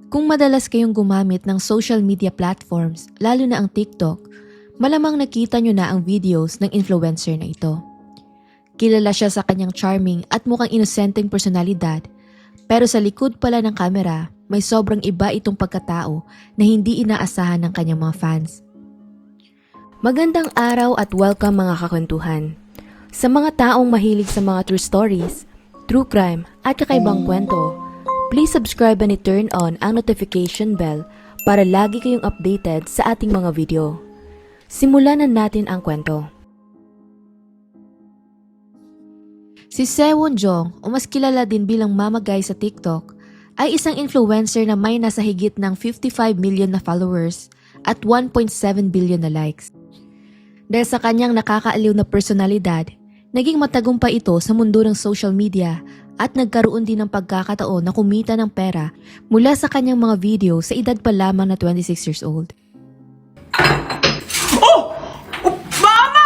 Kung madalas kayong gumamit ng social media platforms, lalo na ang TikTok, malamang nakita nyo na ang videos ng influencer na ito. Kilala siya sa kanyang charming at mukhang inosenteng personalidad, pero sa likod pala ng kamera, may sobrang iba itong pagkatao na hindi inaasahan ng kanyang mga fans. Magandang araw at welcome mga kakwentuhan. Sa mga taong mahilig sa mga true stories, true crime at kakaibang kwento, please subscribe and i-turn on ang notification bell para lagi kayong updated sa ating mga video. Simulan na natin ang kwento. Si Sewon Jong, o mas kilala din bilang Mama Guy sa TikTok, ay isang influencer na may nasa higit ng 55 million na followers at 1.7 billion na likes. Dahil sa kanyang nakakaaliw na personalidad, naging matagumpay ito sa mundo ng social media at nagkaroon din ng pagkakataon na kumita ng pera mula sa kanyang mga video sa edad pa lamang na 26 years old. Oh! Mama!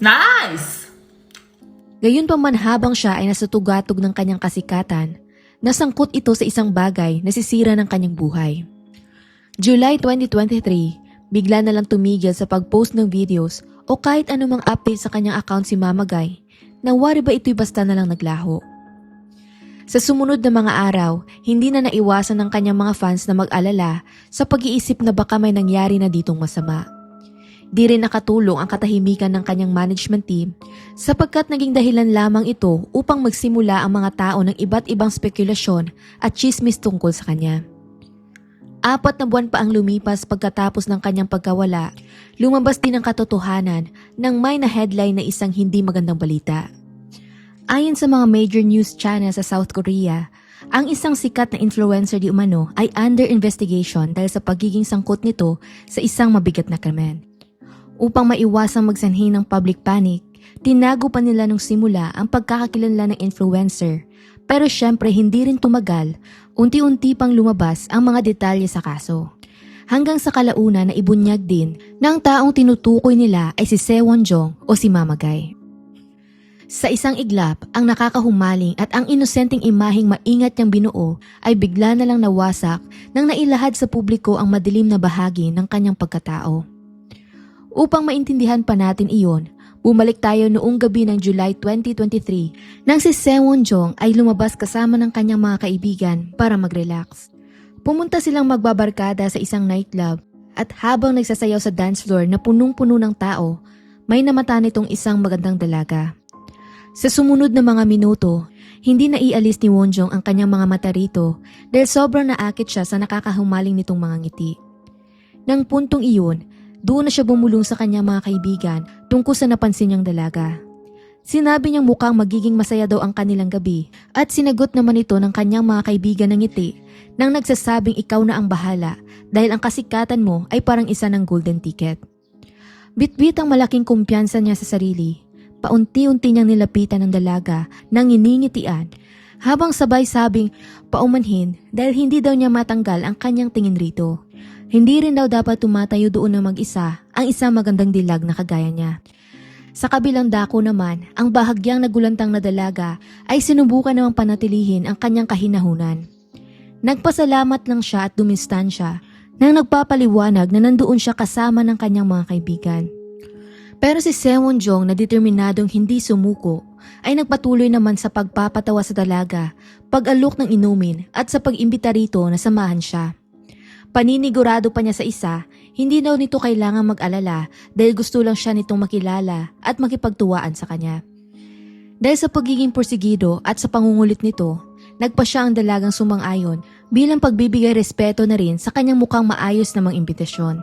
Nice! Gayunpaman habang siya ay nasa tugatog ng kanyang kasikatan, nasangkot ito sa isang bagay na sisira ng kanyang buhay. July 2023, bigla na lang tumigil sa pag-post ng videos o kahit anumang update sa kanyang account si Mama Guy, na wari ba ito'y basta na lang naglaho. Sa sumunod na mga araw, hindi na naiwasan ng kanyang mga fans na mag-alala sa pag-iisip na baka may nangyari na ditong masama. Di rin nakatulong ang katahimikan ng kanyang management team sapagkat naging dahilan lamang ito upang magsimula ang mga tao ng iba't ibang spekulasyon at chismis tungkol sa kanya. 4 na buwan pa ang lumipas pagkatapos ng kanyang pagkawala, lumabas din ang katotohanan ng may na headline na isang hindi magandang balita. Ayon sa mga major news channel sa South Korea, ang isang sikat na influencer di umano ay under investigation dahil sa pagiging sangkot nito sa isang mabigat na krimen. Upang maiwasang magsanhi ng public panic, tinago pa nila nung simula ang pagkakakilanlan ng influencer. Pero syempre hindi rin tumagal, unti-unti pang lumabas ang mga detalye sa kaso. Hanggang sa kalaunan na ibunyag din na ang taong tinutukoy nila ay si Sewon Jong o si Mama Guy. Sa isang iglap, ang nakakahumaling at ang inosenteng imaheng maingat niyang binuo ay bigla na lang nawasak nang nailahad sa publiko ang madilim na bahagi ng kanyang pagkatao. Upang maintindihan pa natin iyon, bumalik tayo noong gabi ng July 2023 nang si Sewon Jong ay lumabas kasama ng kanyang mga kaibigan para mag-relax. Pumunta silang magbabarkada sa isang nightclub at habang nagsasayaw sa dance floor na punong-puno ng tao, may namata nitong isang magandang dalaga. Sa sumunod na mga minuto, hindi na ialis ni Wonjong ang kanyang mga mata rito dahil sobrang naakit siya sa nakakahumaling nitong mga ngiti. Nang puntong iyon, doon na siya bumulong sa kanyang mga kaibigan tungkol sa napansin niyang dalaga. Sinabi niyang mukhang magiging masaya daw ang kanilang gabi at sinagot naman ito ng kanyang mga kaibigan ng ngiti nang nagsasabing ikaw na ang bahala dahil ang kasikatan mo ay parang isa ng golden ticket. Bitbit ang malaking kumpiyansa niya sa sarili. Paunti-unti niyang nilapitan ng dalaga nang iningitian habang sabay sabing paumanhin dahil hindi daw niya matanggal ang kanyang tingin rito. Hindi rin daw dapat tumatayo doon na mag-isa ang isang magandang dilag na kagaya niya. Sa kabilang dako naman, ang bahagyang nagulantang na dalaga ay sinubukan namang panatilihin ang kanyang kahinahunan. Nagpasalamat lang siya at dumistansya nang nagpapaliwanag na nandoon siya kasama ng kanyang mga kaibigan. Pero si Sewon Jong na determinadong hindi sumuko ay nagpatuloy naman sa pagpapatawa sa dalaga, pag-alok ng inumin at sa pag-imbita rito na samahan siya. Paninigurado pa niya sa isa, hindi daw nito kailangang mag-alala dahil gusto lang siya nitong makilala at makipagtuwaan sa kanya. Dahil sa pagiging porsigido at sa pangungulit nito, nagpa siya ang dalagang sumang-ayon bilang pagbibigay respeto na rin sa kanyang mukhang maayos namang imbitasyon.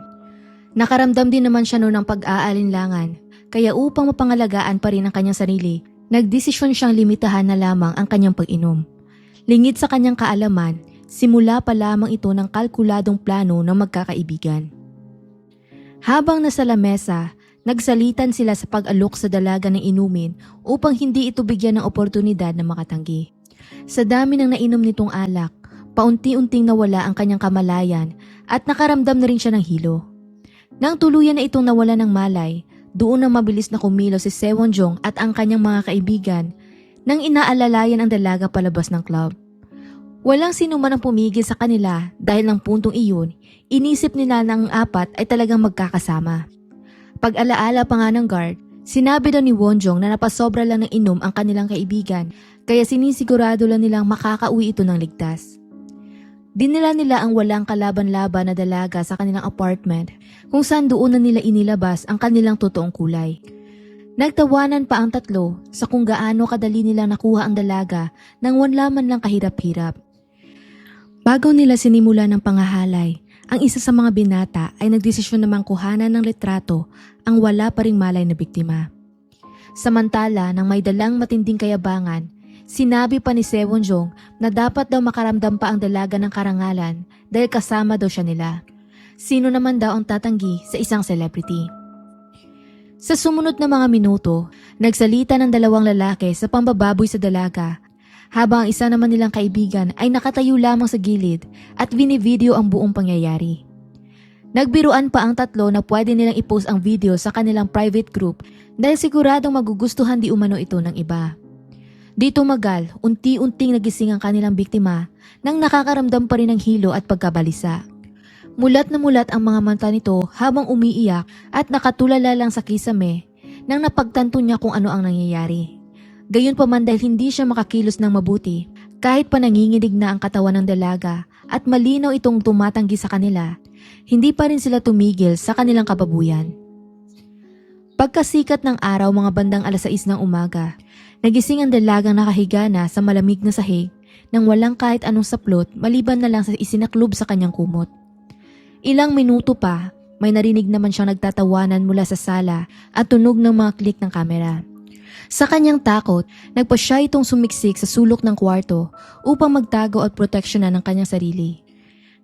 Nakaramdam din naman siya noon ng pag-aalinlangan, kaya upang mapangalagaan pa rin ang kanyang sarili, nagdesisyon siyang limitahan na lamang ang kanyang pag-inom. Lingid sa kanyang kaalaman, simula pa lamang ito ng kalkuladong plano ng magkakaibigan. Habang nasa lamesa, nagsalitan sila sa pag-alok sa dalaga ng inumin upang hindi ito bigyan ng oportunidad na makatanggi. Sa dami ng nainom nitong alak, paunti-unting nawala ang kanyang kamalayan at nakaramdam na rin siya ng hilo. Nang tuluyan na itong nawala ng malay, doon na mabilis na kumilos si Sewonjong at ang kanyang mga kaibigan nang inaalalayan ang dalaga palabas ng club. Walang sino man ang pumigil sa kanila dahil ng puntong iyon, inisip nila na ang apat ay talagang magkakasama. Pag-alaala pa nga ng guard, sinabi daw ni Wonjong na napasobra lang ng inom ang kanilang kaibigan kaya sinisigurado lang nilang makakauwi ito ng ligtas. Dinala nila ang walang kalaban-laban na dalaga sa kanilang apartment kung saan doon na nila inilabas ang kanilang totoong kulay. Nagtawanan pa ang tatlo sa kung gaano kadali nilang nakuha ang dalaga nang wala man lang kahirap-hirap. Bago nila sinimula ng pangahalay, ang isa sa mga binata ay nagdesisyon namang kuhanan ng litrato ang wala pa ring malay na biktima. Samantala, nang may dalang matinding kayabangan, sinabi pa ni Sewonjong na dapat daw makaramdam pa ang dalaga ng karangalan dahil kasama daw siya nila. Sino naman daw ang tatanggi sa isang celebrity? Sa sumunod na mga minuto, nagsalita ng dalawang lalaki sa pambababoy sa dalaga habang ang isa naman nilang kaibigan ay nakatayo lamang sa gilid at binivideo ang buong pangyayari. Nagbiruan pa ang tatlo na pwede nilang i-post ang video sa kanilang private group dahil siguradong magugustuhan di umano ito ng iba. Di tumagal, unti-unting nagising ang kanilang biktima nang nakakaramdam pa rin ng hilo at pagkabalisa. Mulat na mulat ang mga mata nito habang umiiyak at nakatulala lang sa kisame nang napagtanto niya kung ano ang nangyayari. Gayunpaman dahil hindi siya makakilos ng mabuti, kahit pa nanginginig na ang katawan ng dalaga at malinaw itong tumatanggi sa kanila, hindi pa rin sila tumigil sa kanilang kababuyan. Pagkasikat ng araw mga bandang 6:00 ng umaga, nagising ang dalagang nakahiga na sa malamig na sahig nang walang kahit anong saplot maliban na lang sa isinaklob sa kanyang kumot. Ilang minuto pa, may narinig naman siyang nagtatawanan mula sa sala at tunog ng mga klik ng kamera. Sa kanyang takot, nagpa siya itong sumiksik sa sulok ng kwarto upang magtago at proteksyonan ang kanyang sarili.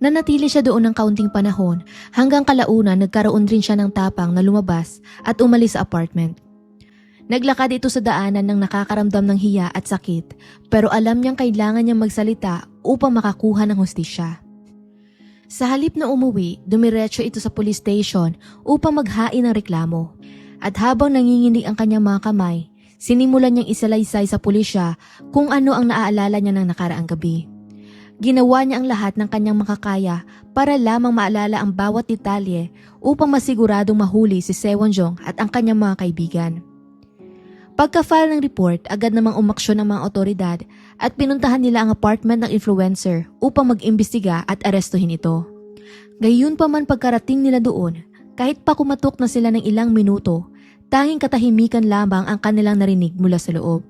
Nanatili siya doon ng kaunting panahon hanggang kalaunan nagkaroon rin siya ng tapang na lumabas at umalis sa apartment. Naglakad ito sa daanan ng nakakaramdam ng hiya at sakit pero alam niyang kailangan niyang magsalita upang makakuha ng hustisya. Sa halip na umuwi, dumiretso ito sa police station upang maghain ng reklamo. At habang nanginginig ang kanyang mga kamay, sinimulan niyang isalaysay sa pulisya kung ano ang naaalala niya ng nakaraang gabi. Ginawa niya ang lahat ng kanyang makakaya para lamang maalala ang bawat detalye upang masiguradong mahuli si Sewonjong at ang kanyang mga kaibigan. Pagka-file ng report, agad namang umaksyon ang mga otoridad at pinuntahan nila ang apartment ng influencer upang mag-imbestiga at arestuhin ito. Gayunpaman pagkarating nila doon, kahit pa kumatok na sila ng ilang minuto, tanging katahimikan lamang ang kanilang narinig mula sa loob.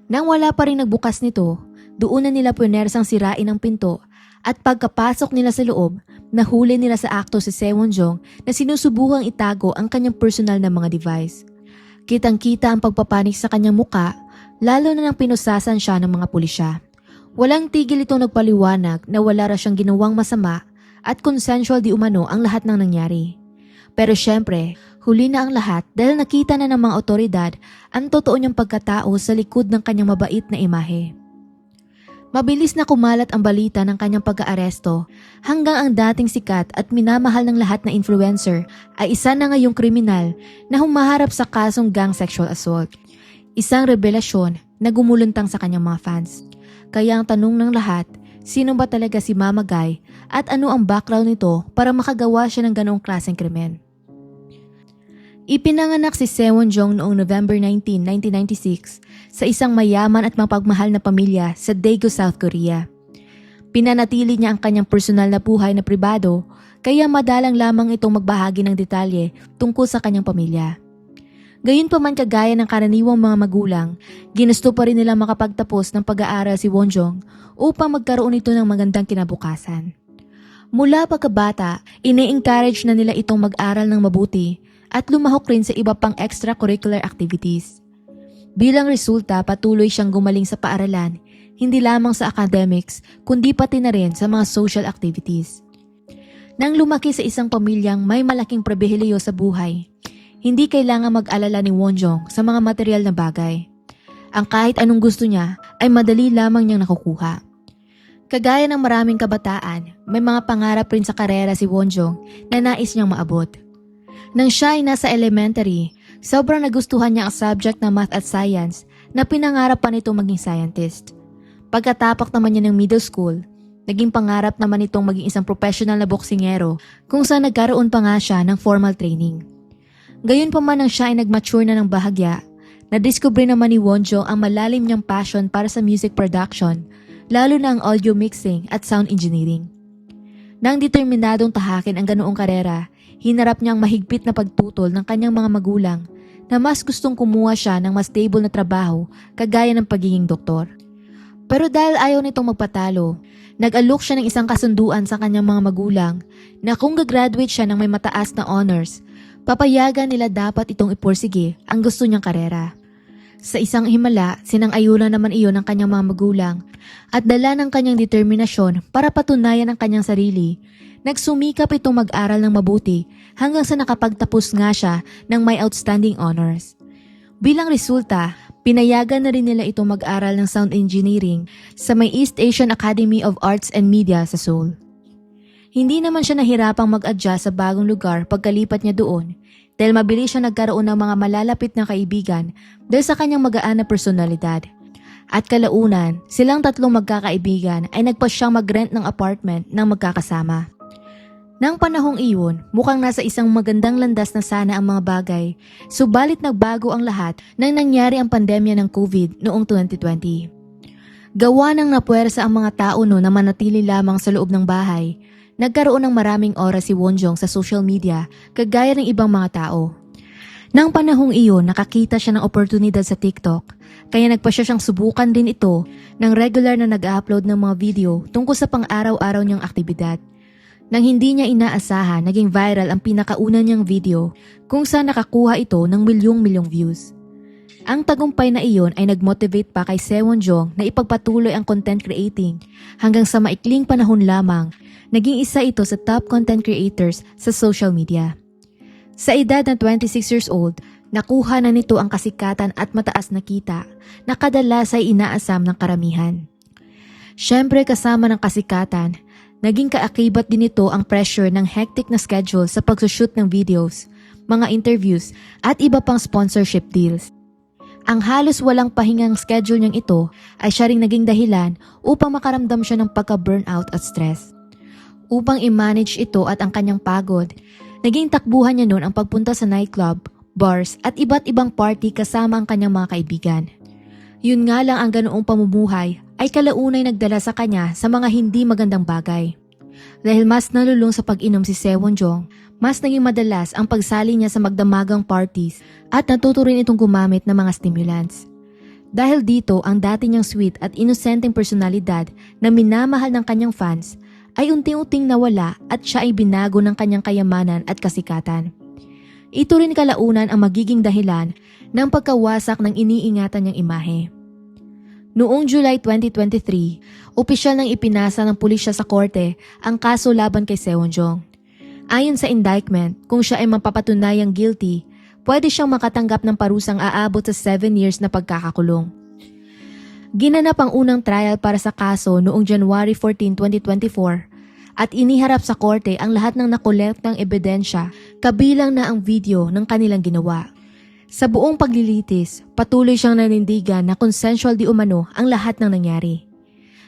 Nang wala pa rin nagbukas nito, doon na nila punersang sirain ang pinto at pagkapasok nila sa loob, nahuli nila sa akto si Sewonjong na sinusubukang itago ang kanyang personal na mga device. Kitang-kita ang pagpapanik sa kanyang muka, lalo na nang pinusasan siya ng mga pulisya. Walang tigil itong nagpaliwanag na wala ra siyang ginawang masama at consensual di umano ang lahat ng nangyari. Pero syempre, huli na ang lahat dahil nakita na ng mga otoridad ang totoo niyang pagkatao sa likod ng kanyang mabait na imahe. Mabilis na kumalat ang balita ng kanyang pag-aaresto hanggang ang dating sikat at minamahal ng lahat na influencer ay isa na ngayong kriminal na humaharap sa kasong gang sexual assault. Isang revelasyon na gumuluntang sa kanyang mga fans. Kaya ang tanong ng lahat, sino ba talaga si Mama Guy at ano ang background nito para makagawa siya ng ganoong klaseng krimen? Ipinanganak si Sewonjong noong November 19, 1996 sa isang mayaman at mapagmahal na pamilya sa Daegu, South Korea. Pinanatili niya ang kanyang personal na buhay na pribado kaya madalang lamang itong magbahagi ng detalye tungkol sa kanyang pamilya. Gayunpaman kagaya ng karaniwang mga magulang, ginusto pa rin nila makapagtapos ng pag-aaral si Wonjong upang magkaroon ito ng magandang kinabukasan. Mula pagkabata, ine-encourage na nila itong mag-aral ng mabuti at lumahok rin sa iba pang extracurricular activities. Bilang resulta, patuloy siyang gumaling sa paaralan, hindi lamang sa academics, kundi pati na rin sa mga social activities. Nang lumaki sa isang pamilyang may malaking pribilehiyo sa buhay, hindi kailangan mag-alala ni Wonjong sa mga material na bagay. Ang kahit anong gusto niya ay madali lamang niyang nakukuha. Kagaya ng maraming kabataan, may mga pangarap rin sa karera si Wonjong na nais niyang maabot. Nang siya ay nasa elementary, sobrang nagustuhan niya ang subject na math at science na pinangarap pa nito maging scientist. Pagkatapos naman niya ng middle school, naging pangarap naman itong maging isang professional na boksingero kung saan nagkaroon pa nga siya ng formal training. Gayon pa man nang siya ay nag-mature na ng bahagya, nadiskubre naman ni Wonjo ang malalim niyang passion para sa music production, lalo na ang audio mixing at sound engineering. Nang determinadong tahakin ang ganoong karera, hinarap niya ang mahigpit na pagtutol ng kanyang mga magulang na mas gustong kumuha siya ng mas stable na trabaho kagaya ng pagiging doktor. Pero dahil ayaw nitong magpatalo, nag-alok siya ng isang kasunduan sa kanyang mga magulang na kung gagraduate siya ng may mataas na honors, papayagan nila dapat itong ipursige ang gusto niyang karera. Sa isang himala, sinang-ayunan naman iyon ng kanyang mga magulang at dala ng kanyang determinasyon para patunayan ang kanyang sarili. Nagsumikap itong mag-aral ng mabuti hanggang sa nakapagtapos nga siya ng may outstanding honors. Bilang resulta, pinayagan na rin nila itong mag-aral ng sound engineering sa may East Asian Academy of Arts and Media sa Seoul. Hindi naman siya nahirapang mag-adjust sa bagong lugar pagkalipat niya doon dahil mabilis siya nagkaroon ng mga malalapit na kaibigan dahil sa kanyang magaan na personalidad. At kalaunan, silang tatlong magkakaibigan ay nagpa siyang mag-rent ng apartment ng magkakasama. Nang panahong iyon, mukhang nasa isang magandang landas na sana ang mga bagay, subalit nagbago ang lahat nang nangyari ang pandemya ng COVID noong 2020. Gawa ng napuwersa ang mga tao na manatili lamang sa loob ng bahay, nagkaroon ng maraming oras si Wonjong sa social media kagaya ng ibang mga tao. Nang panahong iyon, nakakita siya ng oportunidad sa TikTok, kaya nagpa siyang subukan din ito ng regular na nag-upload ng mga video tungkol sa pang-araw-araw niyang aktibidad. Nang hindi niya inaasahan, naging viral ang pinakauna niyang video kung saan nakakuha ito ng milyong-milyong views. Ang tagumpay na iyon ay nag-motivate pa kay Sewonjong na ipagpatuloy ang content creating hanggang sa maikling panahon lamang, naging isa ito sa top content creators sa social media. Sa edad na 26 years old, nakuha na nito ang kasikatan at mataas na kita na kadalas ay inaasam ng karamihan. Siyempre kasama ng kasikatan, naging kaakibat din ito ang pressure ng hectic na schedule sa pagsushoot ng videos, mga interviews at iba pang sponsorship deals. Ang halos walang pahingang schedule niyang ito ay siya ring naging dahilan upang makaramdam siya ng pagka-burnout at stress. Upang i-manage ito at ang kanyang pagod, naging takbuhan niya noon ang pagpunta sa nightclub, bars at iba't ibang party kasama ang kanyang mga kaibigan. Yun nga lang ang ganoong pamumuhay ay kalaunay nagdala sa kanya sa mga hindi magandang bagay. Dahil mas nalulung sa pag-inom si Sewonjong, mas naging madalas ang pagsali niya sa magdamagang parties at natuto rin itong gumamit ng mga stimulants. Dahil dito ang dati niyang sweet at inosenteng personalidad na minamahal ng kanyang fans ay unti-unting nawala at siya ay binago ng kanyang kayamanan at kasikatan. Ito rin kalaunan ang magiging dahilan ng pagkawasak ng iniingatan niyang imahe. Noong July 2023, opisyal nang ipinasa ng pulisya sa korte ang kaso laban kay Sewonjong. Ayon sa indictment, kung siya ay mapapatunayang guilty, pwede siyang makatanggap ng parusang aabot sa 7 years na pagkakakulong. Ginanap ang unang trial para sa kaso noong January 14, 2024 at iniharap sa korte ang lahat ng nakolekt ng ebidensya kabilang na ang video ng kanilang ginawa. Sa buong paglilitis, patuloy siyang nanindigan na consensual di umano ang lahat ng nangyari.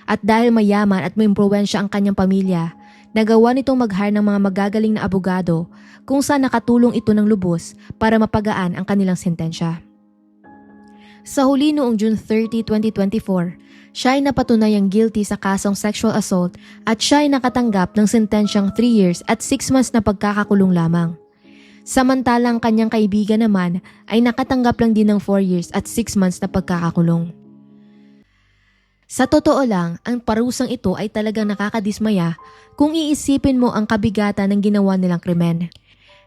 At dahil mayaman at may impluwensya ang kanyang pamilya, nagawa nitong mag-hire ng mga magagaling na abogado kung saan nakatulong ito ng lubos para mapagaan ang kanilang sentensya. Sa huli noong June 30, 2024, siya ay napatunayang guilty sa kasong sexual assault at siya ay nakatanggap ng sentensyang 3 years at 6 months na pagkakakulong lamang. Samantalang kanyang kaibigan naman ay nakatanggap lang din ng 4 years at 6 months na pagkakakulong. Sa totoo lang, ang parusang ito ay talagang nakakadismaya kung iisipin mo ang kabigatan ng ginawa nilang krimen.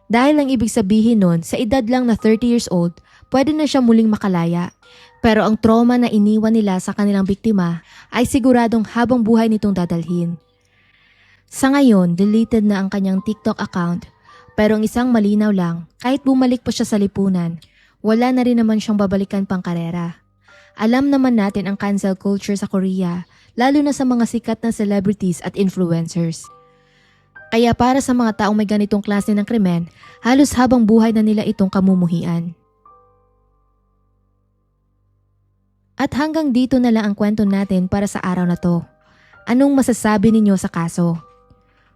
Dahil ang ibig sabihin nun, sa edad lang na 30 years old, pwede na siya muling makalaya. Pero ang trauma na iniwan nila sa kanilang biktima ay siguradong habang buhay nitong dadalhin. Sa ngayon, deleted na ang kanyang TikTok account. Pero ang isang malinaw lang, kahit bumalik pa siya sa lipunan, wala na rin naman siyang babalikan pang karera. Alam naman natin ang cancel culture sa Korea, lalo na sa mga sikat na celebrities at influencers. Kaya para sa mga taong may ganitong klase ng krimen, halos habang buhay na nila itong kamumuhian. At hanggang dito na lang ang kwento natin para sa araw na to. Anong masasabi ninyo sa kaso?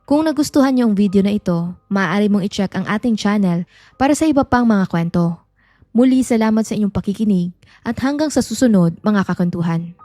Kung nagustuhan niyo ang video na ito, maaari mong i-check ang ating channel para sa iba pang mga kwento. Muli salamat sa inyong pakikinig at hanggang sa susunod mga kakantuhan.